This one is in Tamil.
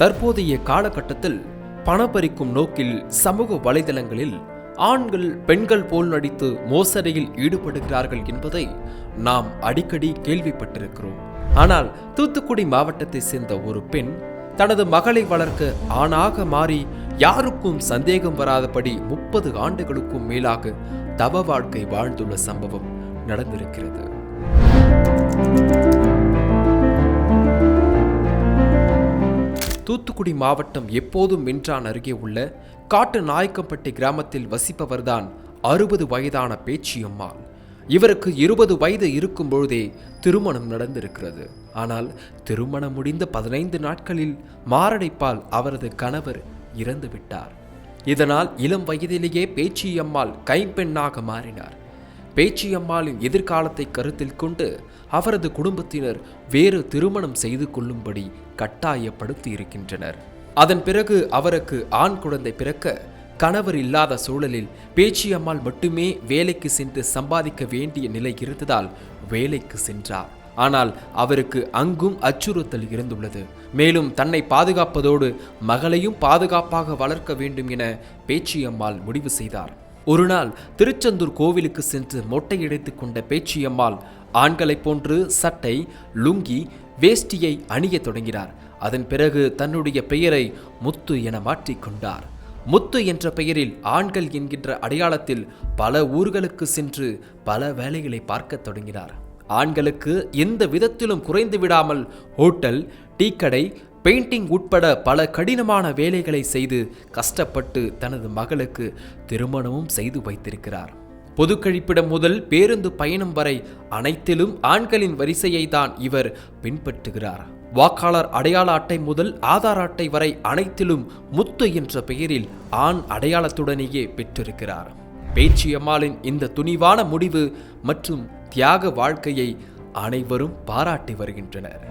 தற்போதைய காலகட்டத்தில் பணப்பறிக்கும் நோக்கில் சமூக வலைதளங்களில் ஆண்கள் பெண்கள் போல் நடித்து மோசடியில் ஈடுபடுகிறார்கள் என்பதை நாம் அடிக்கடி கேள்விப்பட்டிருக்கிறோம். ஆனால் தூத்துக்குடி மாவட்டத்தை சேர்ந்த ஒரு பெண் தனது மகளை வளர்க்க ஆணாக மாறி யாருக்கும் சந்தேகம் வராதபடி 30 ஆண்டுகளுக்கும் மேலாக தவ வாழ்க்கை வாழ்ந்துள்ள சம்பவம் நடந்திருக்கிறது. தூத்துக்குடி மாவட்டம் எப்போதும் மின்றான் அருகே உள்ள காட்டு நாயக்கம்பட்டி கிராமத்தில் வசிப்பவர்தான் 60 வயதான பேச்சியம்மாள். இவருக்கு 20 வயது இருக்கும் பொழுதே திருமணம் நடந்திருக்கிறது. ஆனால் திருமணம் முடிந்த 15 நாட்களில் மாரடைப்பால் அவரது கணவர் இறந்து விட்டார். இதனால் இளம் வயதிலேயே பேச்சியம்மாள் கைம்பெண்ணாக மாறினார். பேச்சியம்மாளின் எதிர்காலத்தை கருத்தில் கொண்டு அவரது குடும்பத்தினர் வேறு திருமணம் செய்து கொள்ளும்படி கட்டாயப்படுத்தி இருக்கின்றனர். அதன் பிறகு அவருக்கு ஆண் குழந்தை பிறக்க கணவர் இல்லாத சூழலில் பேச்சியம்மாள் மட்டுமே வேலைக்கு சென்று சம்பாதிக்க வேண்டிய நிலை இருந்ததால் வேலைக்கு சென்றார். ஆனால் அவருக்கு அங்கும் அச்சுறுத்தல் இருந்துள்ளது. மேலும் தன்னை பாதுகாப்பதோடு மகளையும் பாதுகாப்பாக வளர்க்க வேண்டும் என பேச்சியம்மாள் முடிவு செய்தார். ஒரு நாள் திருச்செந்தூர் கோவிலுக்கு சென்று மொட்டையடித்துக் கொண்ட பேச்சியம்மாள் ஆண்களைப் போன்று சட்டை, லுங்கி, வேஷ்டியை அணிய தொடங்கினார். அதன் பிறகு தன்னுடைய பெயரை முத்து என மாற்றிக்கொண்டார். முத்து என்ற பெயரில் ஆண்கள் என்கின்ற அடையாளத்தில் பல ஊர்களுக்கு சென்று பல வேலைகளை பார்க்க தொடங்கினார். ஆண்களுக்கு எந்த விதத்திலும் குறைந்து விடாமல் ஹோட்டல், டீக்கடை, பெயிண்டிங் உட்பட பல கடினமான வேலைகளை செய்து கஷ்டப்பட்டு தனது மகளுக்கு திருமணமும் செய்து வைத்திருக்கிறார். பொது கழிப்பிடம் முதல் பேருந்து பயணம் வரை அனைத்திலும் ஆண்களின் வரிசையை தான் இவர் பின்பற்றுகிறார். வாக்காளர் அடையாள அட்டை முதல் ஆதார் அட்டை வரை அனைத்திலும் முத்து என்ற பெயரில் ஆண் அடையாளத்துடனேயே பெற்றிருக்கிறார். பேச்சியம்மாளின் இந்த துணிவான முடிவு மற்றும் தியாக வாழ்க்கையை அனைவரும் பாராட்டி வருகின்றனர்.